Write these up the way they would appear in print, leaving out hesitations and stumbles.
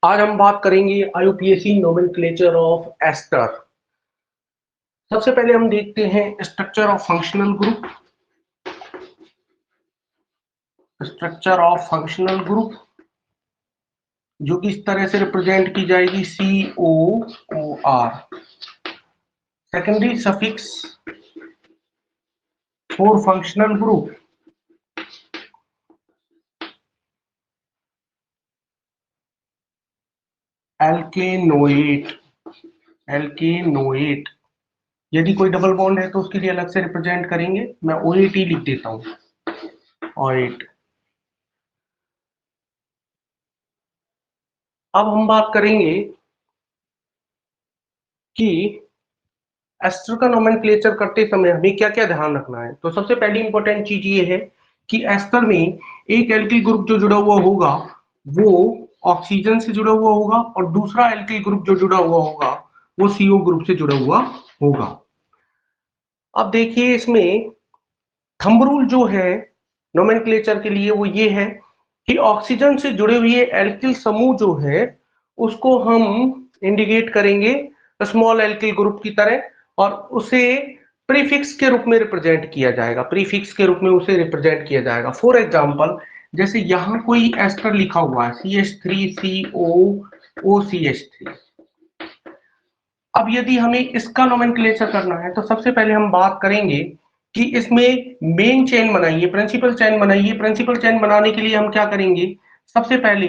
आज हम बात करेंगे IUPAC नोमेनक्लेचर ऑफ एस्टर। सबसे पहले हम देखते हैं structure of functional group. Structure of functional group जो कि इस तरह से रिप्रेजेंट की जाएगी COOR। Secondary suffix for functional group alkanoate. Alkanoate यदि कोई डबल बॉन्ड है तो उसके लिए अलग से रिप्रेजेंट करेंगे। मैं OAT लिख देता हूं, OAT। अब हम बात करेंगे कि एस्टर का नोमेनक्लेचर करते समय हमें क्या क्या ध्यान रखना है। तो सबसे पहली इंपॉर्टेंट चीज ये है कि एस्टर में एक एल्किल ग्रुप जो जुड़ा हुआ होगा वो ऑक्सीजन से जुड़ा हुआ होगा और दूसरा एल्किल ग्रुप जो जुड़ा हुआ होगा वो CO ग्रुप से जुड़ा हुआ होगा। अब देखिए इसमें थंब रूल जो है नोमेनक्लेचर के लिए वो ये है कि ऑक्सीजन से जुड़े हुए एल्किल समूह जो है उसको हम इंडिकेट करेंगे स्मॉल एल्किल ग्रुप की तरह और उसे प्रीफिक्स के रूप में रिप्रेजेंट किया जाएगा। प्रीफिक्स के रूप में उसे रिप्रेजेंट किया जाएगा। फॉर एग्जांपल जैसे यहां कोई एस्टर लिखा हुआ है CH3CO OCH3। अब यदि हमें इसका नोमेनक्लेचर करना है तो सबसे पहले हम बात करेंगे कि इसमें मेन चेन बनाइए, प्रिंसिपल चेन बनाइए। प्रिंसिपल चेन बनाने के लिए हम क्या करेंगे, सबसे पहले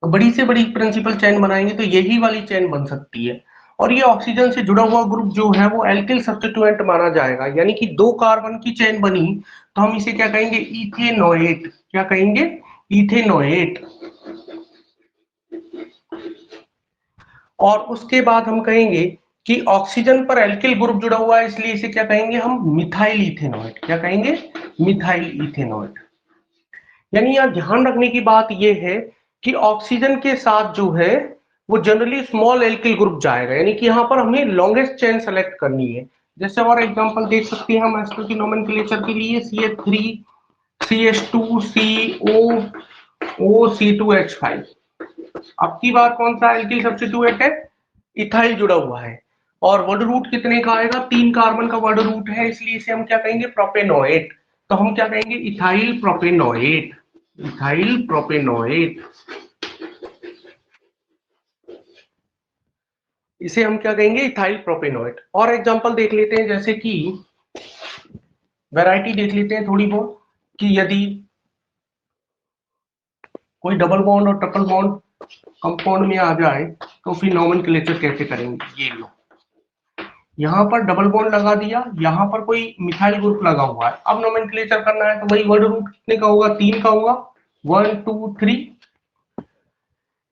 बड़ी से बड़ी प्रिंसिपल चेन बनाएंगे तो यही वाली चेन बन सकती है। और ये ऑक्सीजन से जुड़ा हुआ ग्रुप जो है वो एल्किल सब्स्टिट्यूएंट माना जाएगा, यानी कि 2 कार्बन की चेन बनी तो हम इसे क्या कहेंगे, इथेनोएट। क्या कहेंगे, इथेनोएट। और उसके बाद हम कहेंगे कि ऑक्सीजन पर एल्किल ग्रुप जुड़ा हुआ है इसलिए इसे क्या कहेंगे हम, मिथाइल इथेनोएट। क्या कहेंगे, मिथाइल इथेनोएट। यानी यहां ध्यान रखने की बात यह है कि ऑक्सीजन के साथ जो है वो जनरली स्मॉल एल्किल ग्रुप जाएगा, यानी कि यहां पर हमें लॉन्गेस्ट चेन सेलेक्ट करनी है। जैसे और एग्जांपल देख सकते हैं हम एस्टर की नोमेनक्लेचर के लिए CH3 CH2 COOC2H5। अब की बार कौन सा एल्किल सब्स्टिट्यूएंट है, इथाइल जुड़ा हुआ है और वर्ड रूट कितने का आएगा, 3 कार्बन का वर्ड रूट है इसलिए इसे हम क्या कहेंगे, प्रोपेनोएट। तो हम क्या कहेंगे, इथाइल प्रोपेनोएट। इथाइल प्रोपेनोएट, इसे हम क्या कहेंगे, इथाइल प्रोपेनोएट। और एग्जांपल देख लेते हैं, जैसे कि वैरायटी देख लेते हैं थोड़ी बहुत कि यदि कोई डबल बॉन्ड और ट्रिपल बॉन्ड कंपाउंड में आ जाए तो फिर नोमेनक्लेचर कैसे करेंगे। ये लो, यहां पर डबल बॉन्ड लगा दिया, यहां पर कोई मिथाइल ग्रुप लगा हुआ है। अब नोमेनक्लेचर करना है तो वही वर्ड रूट कितने का होगा, 3 का होगा, 1 2 3।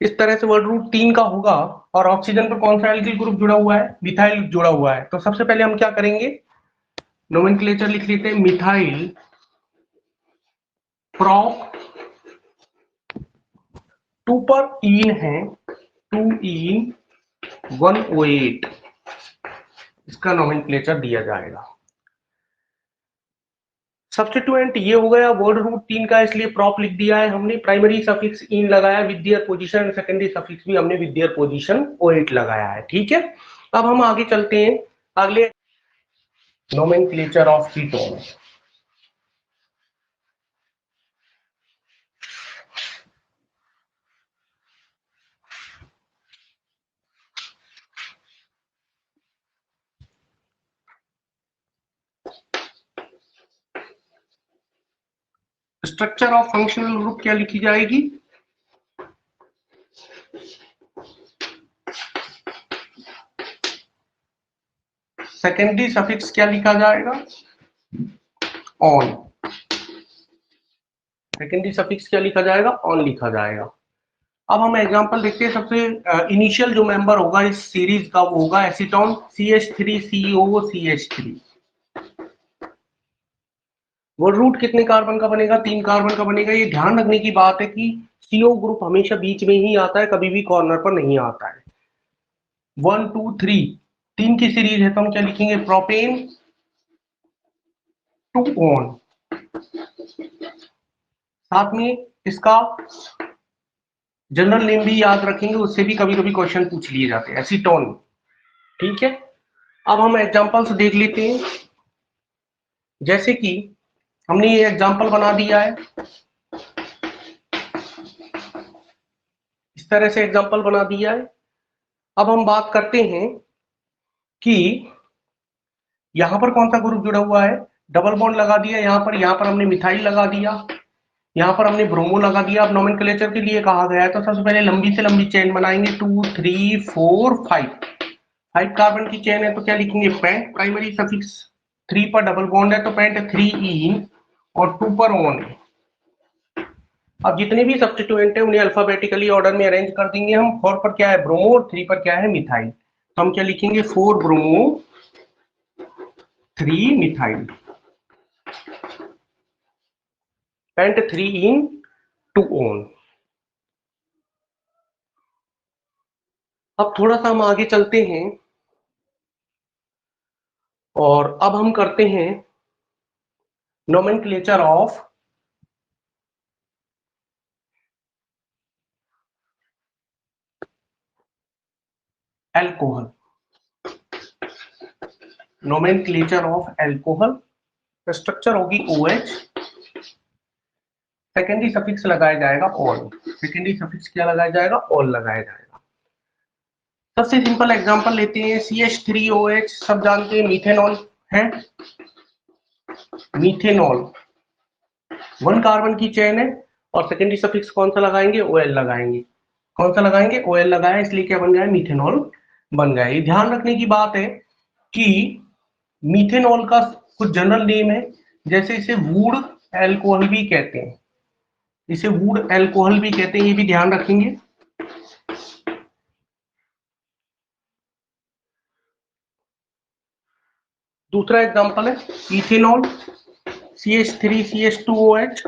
इस तरह से वर्ड रूट 3 का होगा। और ऑक्सीजन पर कौन सा एल्किल ग्रुप जुड़ा हुआ है, मिथाइल जुड़ा हुआ है। तो सबसे पहले हम क्या करेंगे, नोमेनक्लेचर लिख लेते हैं, मिथाइल प्रोप 2 पर इन है, 2 इन 108, इसका नोमेनक्लेचर दिया जाएगा। सब्स्टिट्यूएंट ये हो गया वर्ड रूट 3 का, इसलिए प्रॉप लिख दिया है हमने। प्राइमरी सफिक्स इन लगाया with their position, secondary suffix भी हमने विद देयर पोजीशन 08 लगाया है। ठीक है, अब हम आगे चलते हैं अगले nomenclature of ketone. Structure of functional group क्या लिखी जाएगी, सेकेंडरी सफिक्स क्या लिखा जाएगा, ऑन। सेकेंडरी सफिक्स क्या लिखा जाएगा, ऑन लिखा जाएगा। अब हम एग्जांपल देखते हैं। सबसे इनिशियल जो मेंबर होगा इस सीरीज का वो होगा एसीटोन, CH3COCH3। वर्ड रूट कितने कार्बन का बनेगा, 3 कार्बन का बनेगा। ये ध्यान रखने की बात है कि CO ग्रुप हमेशा बीच में ही आता है, कभी भी कॉर्नर पर नहीं आता है। 1 2 3 3 की सीरीज है तो हम क्या लिखेंगे, प्रोपेन टू ऑन। साथ में इसका जनरल नेम भी याद रखेंगे, उससे भी कभी कभी क्वेश्चन पूछ लिए जाते हैं, एसीटोन। ठीक है, अब हम एग्जांपल्स देख लेते हैं। जैसे कि हमने ये एग्जांपल बना दिया है, इस तरह से एग्जांपल बना दिया है। अब हम बात करते हैं कि यहां पर कौन सा ग्रुप जुड़ा हुआ है। डबल बॉन्ड लगा दिया यहाँ पर हमने मिथाइल लगा दिया, यहाँ पर हमने ब्रोमो लगा दिया। अब नोमेनक्लेचर के लिए कहा गया है तो सबसे पहले लंबी से लंबी चेन बनाएंगे, 2 3 4 5। 5 कार्बन की चेन है तो क्या लिखेंगे, पेंट। प्राइमरी सफिक्स 3 पर डबल बॉन्ड है तो पेंट 3 इन और 2 पर ऑन है। अब जितने भी सब्स्टिट्यूएंट है उन्हें अल्फाबेटिकली ऑर्डर में अरेंज कर देंगे हम। 4 पर क्या है, ब्रोमो, और 3 पर क्या है, मिथाइल। तो हम क्या लिखेंगे, 4 bromo 3 methyl, pent 3 en 2 one. अब थोड़ा सा हम आगे चलते हैं और अब हम करते हैं nomenclature of alcohol. Nomenclature of alcohol, structure होगी OH, सेकेंडरी सफिक्स लगाया जाएगा ऑल। सेकेंडरी सफिक्स क्या लगाया जाएगा, ऑल लगाया जाएगा। सबसे सिंपल एग्जांपल लेते हैं, CH3OH, सब जानते हैं मीथेनॉल है। मीथेनॉल 1 कार्बन की चेन है और सेकेंडरी सफिक्स कौन सा लगाएंगे, OL लगाएंगे। कौन सा लगाएंगे, OL लगाया, इसलिए क्या बन गया, मीथेनॉल बन गया। ये ध्यान रखने की बात है कि मीथेनॉल का कुछ जनरल नेम है, जैसे इसे वुड एल्कोहल भी कहते हैं, इसे वुड एल्कोहल भी कहते हैं, ये भी ध्यान रखेंगे। दूसरा एग्जांपल है इथेनॉल, CH3CH2OH,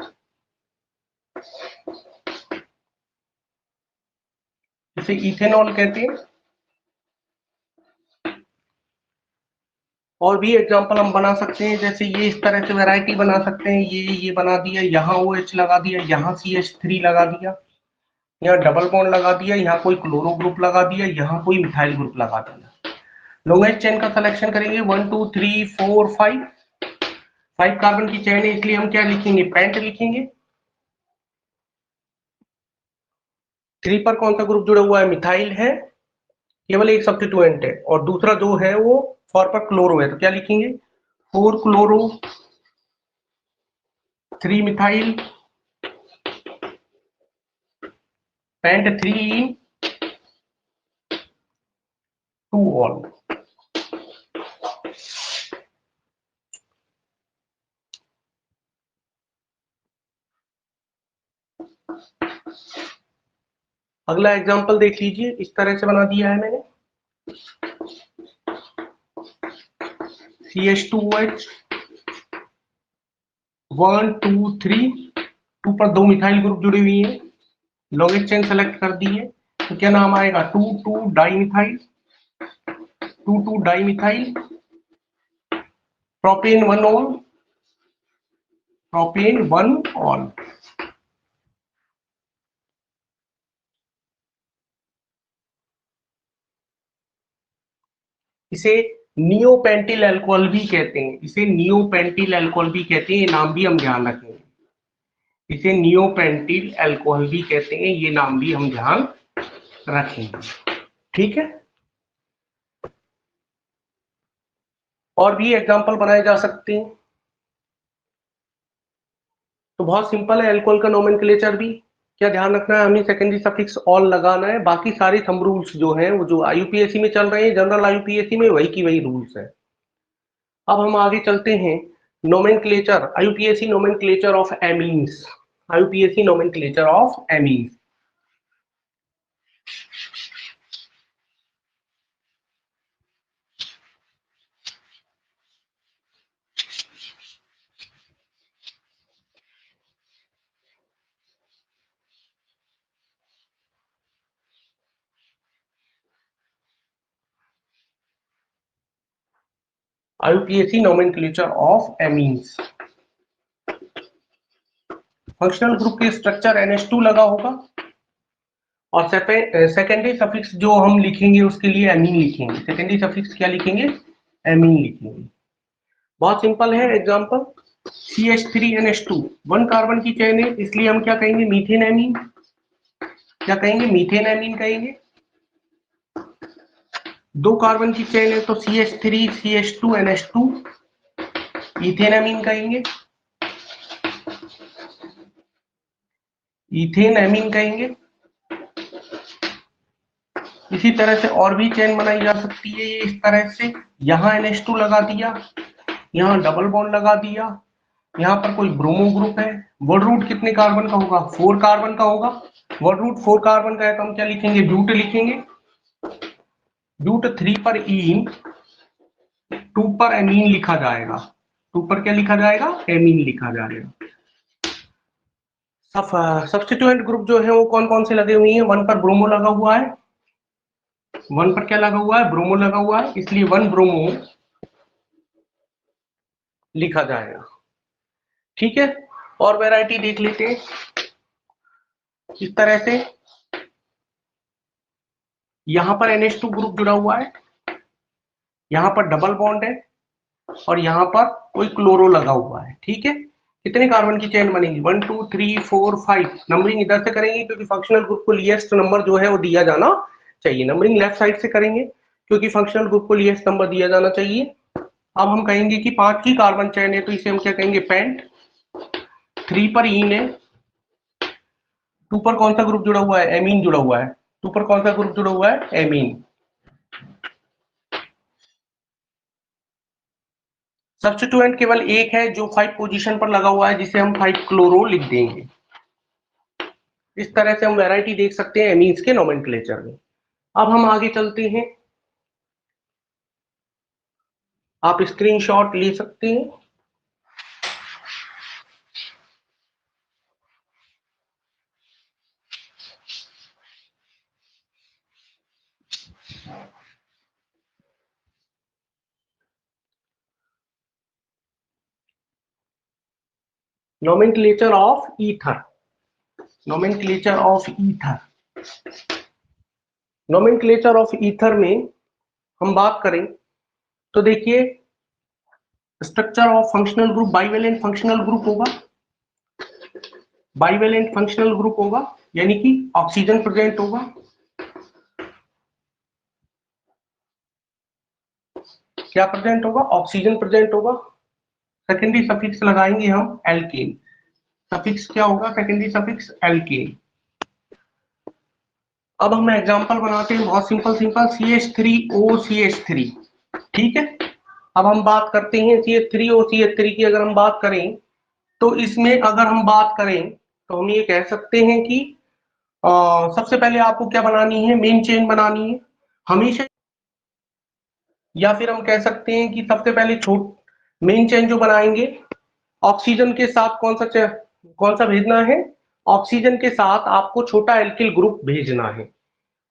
इसे इथेनॉल कहते हैं। और भी एग्जांपल हम बना सकते हैं, जैसे ये इस तरह से वैरायटी बना सकते हैं, ये बना दिया, यहाँ OH लगा दिया, यहाँ CH3 लगा दिया, यहाँ डबल बॉन्ड लगा दिया, यहाँ कोई क्लोरो ग्रुप लगा दिया, यहाँ कोई मिथाइल ग्रुप लगा दिया। लॉन्गेस्ट चेन का सिलेक्शन करेंगे, 1 2 3 4 5। 5 कार्बन की चेन है इसलिए हम क्या लिखेंगे, पेंट लिखेंगे। 3 पर कौन सा ग्रुप जुड़ा हुआ है, मिथाइल है, केवल एक सब्स्टिट्यूएंट है, और दूसरा जो है वो 4 पर क्लोरो है तो क्या लिखेंगे, 4 क्लोरो 3 मिथाइल, पेंट 3 2 ऑल। अगला एग्जांपल देख लीजिए, इस तरह से बना दिया है मैंने, CH2OH 1 2 3, 2 पर 2 मिथाइल ग्रुप जुड़ी हुई है, लॉन्गेस्ट चेन सेलेक्ट कर दी है तो क्या नाम आएगा, 2 2 dimethyl, 2 2 dimethyl, propane 1 all, propane 1 all. इसे नियोपेंटिल अल्कोहल भी कहते हैं, इसे नियोपेंटिल अल्कोहल भी कहते हैं, ये नाम भी हम ध्यान रखेंगे। इसे नियोपेंटिल अल्कोहल भी कहते हैं, ये नाम भी हम ध्यान रखेंगे। ठीक है, और भी एग्जांपल बनाए जा सकते हैं। तो बहुत सिंपल है अल्कोहल का नोमेनक्लेचर भी। क्या ध्यान रखना है, हमें सेकेंडरी सफिक्स ऑल लगाना है, बाकी सारे थंब रूल्स जो हैं वो जो IUPAC में चल रहे हैं, जनरल IUPAC में वही की वही रूल्स है। अब हम आगे चलते हैं, nomenclature, IUPAC nomenclature of amines. IUPAC nomenclature of amines. IUPAC nomenclature of amines। Functional group के स्ट्रक्चर NH2 लगा होगा, और सेकेंडरी सफिक्स जो हम लिखेंगे उसके लिए एमीन लिखेंगे। सेकेंडरी सफिक्स क्या लिखेंगे? एमीन लिखेंगे। बहुत सिंपल है एग्जांपल, CH3NH2 1 कार्बन की चेन है, इसलिए हम क्या कहेंगे? Methane amine. क्या कहेंगे? मीथेन एमीन कहेंगे। 2 कार्बन की चेन है तो CH3CH2NH2 इथेन एमीन कहेंगे। इथेन एमीन कहेंगे। इसी तरह से और भी चेन बनाई जा सकती है ये इस तरह से, यहां NH2 लगा दिया, यहां डबल बॉन्ड लगा दिया, यहां पर कोई ब्रोमो ग्रुप है। वर्ड रूट कितने कार्बन का होगा? 4 कार्बन का होगा। वर्ड रूट 4 कार्बन का है तो हम क्या लिखेंगे? ब्यूट लिखेंगे। ब्यूट 3 पर ईन, 2 पर एमीन लिखा जाएगा। 2 पर क्या लिखा जाएगा? एमीन लिखा जाएगा। सब्स्टिट्यूएंट ग्रुप जो है वो कौन कौन से लगे हुए हैं? 1 पर ब्रोमो लगा हुआ है। 1 पर क्या लगा हुआ है? ब्रोमो लगा हुआ है, इसलिए 1 ब्रोमो लिखा जाएगा। ठीक है, और वैरायटी देख लेते हैं इस तरह से। यहां पर NH2 ग्रुप जुड़ा हुआ है, यहां पर डबल बॉन्ड है, और यहां पर कोई क्लोरो लगा हुआ है। ठीक है, कितने कार्बन की चेन बनेगी? 1 2 3 4 5। नंबरिंग इधर से करेंगे क्योंकि फंक्शनल ग्रुप को लीस्ट नंबर जो है वो दिया जाना चाहिए। नंबरिंग लेफ्ट साइड से करेंगे क्योंकि फंक्शनल ग्रुप को लीस्ट नंबर दिया जाना चाहिए। अब हम कहेंगे कि 5 की कार्बन चेन है तो इसे हम क्या कहेंगे? पेंट। 3 पर ईन है, 2 पर कौन सा ग्रुप जुड़ा हुआ है? एमीन जुड़ा हुआ है। 2 पर कौन सा ग्रुप जुड़ा हुआ है? एमीन। सब्स्टिट्यूएंट केवल एक है जो 5 पोजीशन पर लगा हुआ है, जिसे हम 5 क्लोरो लिख देंगे। इस तरह से हम वैरायटी देख सकते हैं एमीन्स के नोमेनक्लेचर में। अब हम आगे चलते हैं, आप स्क्रीनशॉट ले सकते हैं। Nomenclature of ether. Nomenclature of ether. Nomenclature of ether में हम बात करें तो देखिए, structure of functional group bivalent functional group होगा। बाइवेलेंट फंक्शनल ग्रुप होगा यानी कि ऑक्सीजन प्रेजेंट होगा। क्या प्रेजेंट होगा? ऑक्सीजन प्रेजेंट होगा। सेकेंडरी सफिक्स लगाएंगे हम एल्केन। सफिक्स क्या होगा? Secondary suffix alkene. अब हम एग्जांपल बनाते हैं, बहुत सिंपल सिंपल। CH3OCH3। ठीक है, अब हम बात करते हैं CH3OCH3 की। अगर हम बात करें तो इसमें अगर हम बात करें तो हम ये कह सकते हैं कि सबसे पहले आपको क्या बनानी है? मेन चेन बनानी है हमेशा। या फिर हम कह सकते हैं कि सबसे पहले छोट मेन चेन जो बनाएंगे, ऑक्सीजन के साथ कौन सा भेजना है? ऑक्सीजन के साथ आपको छोटा एल्किल ग्रुप भेजना है।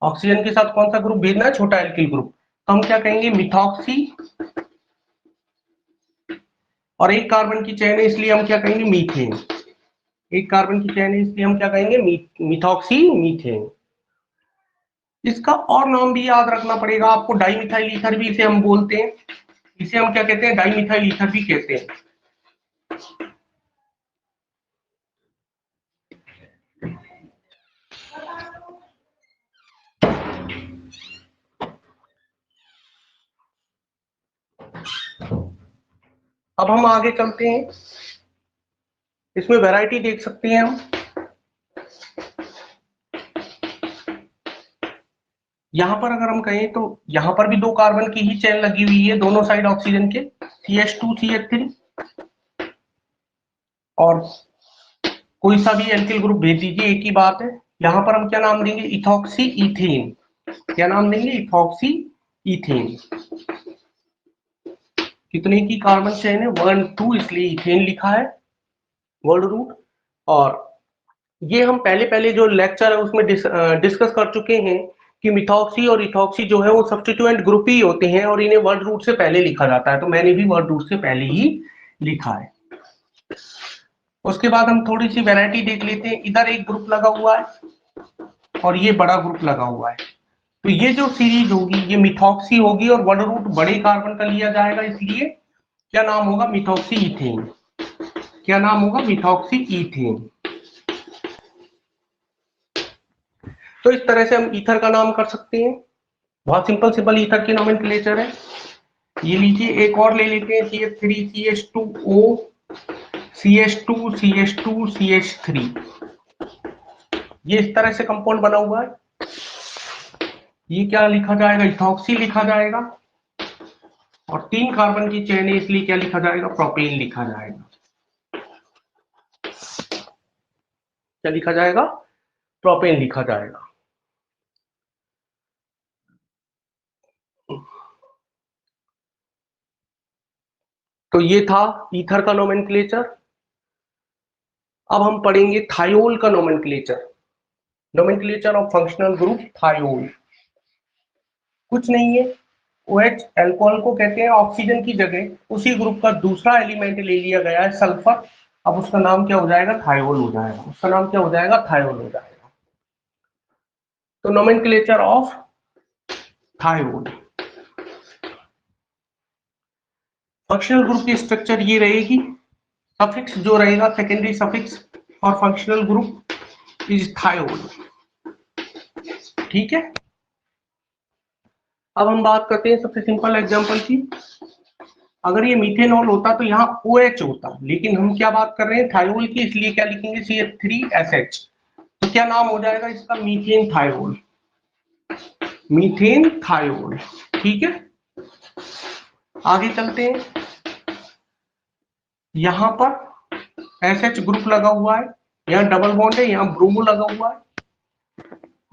ऑक्सीजन के साथ कौन सा ग्रुप भेजना है? छोटा एल्किल ग्रुप। तो हम क्या कहेंगे? मिथॉक्सी। और 1 कार्बन की चेन है इसलिए हम क्या कहेंगे? मीथेन। 1 कार्बन की चेन है इसलिए हम क्या कहेंगे? Methoxy methane. इसका और नाम भी याद रखना पड़ेगा आपको, डाइमिथाइल ईथर भी इसे हम बोलते हैं। इसे हम क्या कहते हैं? डाइमिथाइल ईथर भी कहते हैं। अब हम आगे चलते हैं, इसमें वैरायटी देख सकते हैं हम। यहां पर अगर हम कहें तो यहां पर भी 2 कार्बन की ही चेन लगी हुई है दोनों साइड ऑक्सीजन के, CH2 CH3। और कोई सा भी एल्किल ग्रुप भेज दीजिए, एक ही बात है। यहां पर हम क्या नाम देंगे? Ethoxy ethane. क्या नाम देंगे? Ethoxy ethane. कितने की कार्बन चेन है? 1 2, इसलिए इथेन लिखा है वर्ड रूट। और ये हम पहले पहले जो लेक्चर है उसमें डिस्कस कर चुके हैं कि मिथॉक्सी और इथॉक्सी जो है वो सब्स्टिट्यूएंट ग्रुप ही होते हैं और इन्हें वर्ड रूट से पहले लिखा जाता है। तो मैंने भी वर्ड रूट से पहले ही लिखा है। उसके बाद हम थोड़ी सी वैरायटी देख लेते हैं। इधर एक ग्रुप लगा हुआ है, और ये बड़ा ग्रुप लगा हुआ है। तो ये जो सीरीज होगी ये मिथॉक्सी होगी और वर्ड रूट बड़े कार्बन का लिया जाएगा, इसलिए क्या नाम होगा, मिथॉक्सी इथेन। क्या नाम होगा, मिथॉक्सी इथेन। तो इस तरह से हम ईथर का नाम कर सकते हैं। बहुत सिंपल सिंपल ईथर के नोमेनक्लेचर है। ये लीजिए, एक और ले लेते हैं, CH3 CH2O CH2 CH2 CH3। ये इस तरह से कंपाउंड बना हुआ है। ये क्या लिखा जाएगा, इथॉक्सी लिखा जाएगा, और 3 कार्बन की चेन है इसलिए क्या लिखा जाएगा, प्रोपेन लिखा जाएगा। क्या लिखा जाएगा, प्रोपेन लिखा जाएगा। तो ये था ईथर का नोमेनक्लेचर। अब हम पढ़ेंगे थायोल का nomenclature. Nomenclature of functional group thiol. कुछ नहीं है, OH अल्कोहल को कहते हैं, ऑक्सीजन की जगह उसी ग्रुप का दूसरा एलिमेंट ले लिया गया है, सल्फर। अब उसका नाम क्या हो जाएगा, थायोल हो जाएगा। उसका नाम क्या हो जाएगा, थायोल हो जाएगा। तो nomenclature of thiol. Functional group की स्ट्रक्चर ये रहेगी, सफिक्स जो रहेगा सेकेंडरी सफिक्स और फंक्शनल ग्रुप इज थायोल। ठीक है। अब हम बात करते हैं सबसे सिंपल एग्जांपल की। अगर ये मीथेनॉल होता तो यहाँ OH होता, लेकिन हम क्या बात कर रहे हैं, थायोल की, इसलिए क्या लिखेंगे, CH3SH। तो क्या नाम हो जाएगा इसका, मीथेन थायोल। Methane thiol. ठीक है। आगे चलते हैं। यहां पर SH ग्रुप लगा हुआ है, यहाँ डबल बॉन्ड है, यहाँ ब्रोमो लगा हुआ है।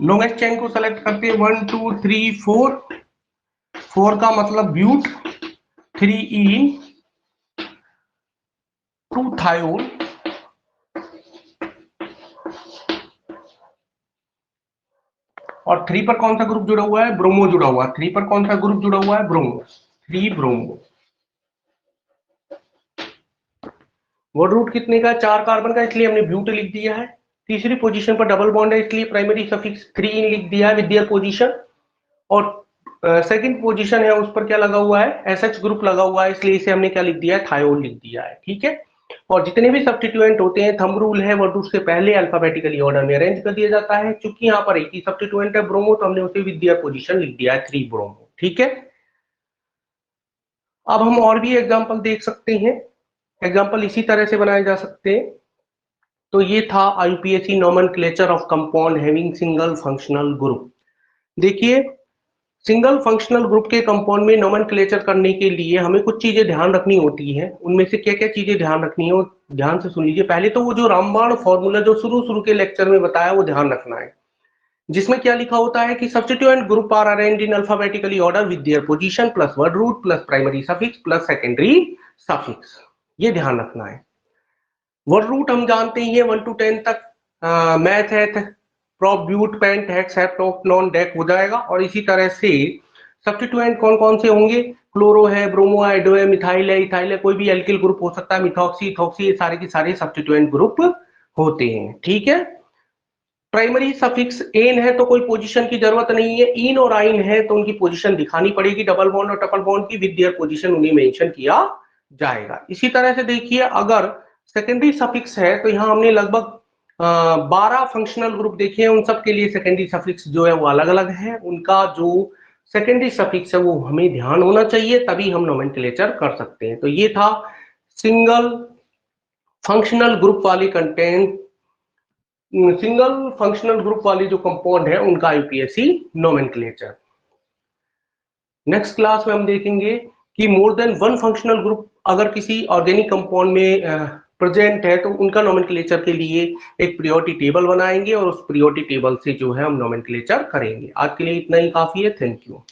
लॉन्गेस्ट चेन को सेलेक्ट करते हैं, 1 2 3 4। 4 का मतलब ब्यूट, 3 2 थायोल, और 3 पर कौन सा ग्रुप जुड़ा हुआ है, ब्रोमो जुड़ा हुआ है। 3 पर कौन सा ग्रुप जुड़ा हुआ है, ब्रोमो। 3 ब्रोमो। वर्ड रूट कितने का, 4 कार्बन का, इसलिए हमने ब्यूट लिख दिया है। तीसरी पोजीशन पर डबल बॉन्ड है, इसलिए प्राइमरी सफिक्स 3 लिख दिया है विद देयर पोजीशन। और सेकंड पोजीशन है, उस पर क्या लगा हुआ है, SH ग्रुप लगा हुआ है, इसलिए इसे हमने क्या लिख दिया है, थायोल लिख दिया है। ठीक है। और जितने भी सब्स्टिट्यूएंट होते हैं, थंब रूल है, वर्ड रूट से पहले अल्फाबेटिकली ऑर्डर में अरेंज कर दिया जाता है। क्योंकि यहाँ पर एक ही सब्स्टिट्यूएंट है, ब्रोमो, तो हमने उसे विद देयर पोजीशन लिख दिया है, 3 ब्रोमो। ठीक है। अब हम और भी एग्जाम्पल देख सकते हैं। एग्जाम्पल इसी तरह से बनाए जा सकते हैं। तो ये था IUPAC nomenclature of compound having single functional group. देखिए, सिंगल फंक्शनल ग्रुप के कंपाउंड में नोमेनक्लेचर करने के लिए हमें कुछ चीजें ध्यान रखनी होती है। उनमें से क्या क्या चीजें ध्यान रखनी है, ध्यान से सुन लीजिए। पहले तो वो जो रामबाण फॉर्मूला जो शुरू शुरू के लेक्चर में बताया, वो ध्यान रखना है, जिसमें क्या लिखा होता है कि substituent group are arranged in alphabetically order with their position plus word root plus primary suffix plus secondary suffix. ये ध्यान रखना है। वर्ड रूट हम जानते ही है 1 to 10 तक, मैथ है, prop but pent hex hept dec हो जाएगा। और इसी तरह से सब्स्टिट्यूएंट कौन कौन से होंगे, क्लोरो है, ब्रोमो है, एडो है, मिथाइल है, इथाइल है, कोई भी एल्किल ग्रुप हो सकता है, मिथॉक्सी, इथॉक्सी, ये सारे के सारे सब्स्टिट्यूएंट ग्रुप होते हैं। ठीक है। प्राइमरी सफिक्स एन है तो कोई पोजीशन की जरूरत नहीं है, इन और आइन है तो उनकी पोजीशन दिखानी पड़ेगी, डबल बॉन्ड और ट्रिपल बॉन्ड की विद देयर पोजीशन उन्हें मेंशन किया जाएगा। इसी तरह से देखिए, अगर सेकेंडरी सफिक्स है तो यहाँ हमने लगभग 12 फंक्शनल ग्रुप देखे हैं। उन सब के लिए सेकेंडरी सफिक्स जो है वो अलग अलग है। उनका जो सेकेंडरी सफिक्स है वो हमें ध्यान होना चाहिए, तभी हम नोमेनक्लेचर कर सकते हैं। तो ये था सिंगल फंक्शनल ग्रुप वाली कंटेंट, सिंगल फंक्शनल ग्रुप वाली जो कंपाउंड है उनका IUPAC नोमेनक्लेचर। नेक्स्ट क्लास में हम देखेंगे कि more than one functional group अगर किसी ऑर्गेनिक कंपाउंड में प्रेजेंट है तो उनका नोमेनक्लेचर के लिए एक प्रियोरिटी टेबल बनाएंगे और उस प्रियोरिटी टेबल से जो है हम नोमेनक्लेचर करेंगे। आज के लिए इतना ही काफी है। Thank you.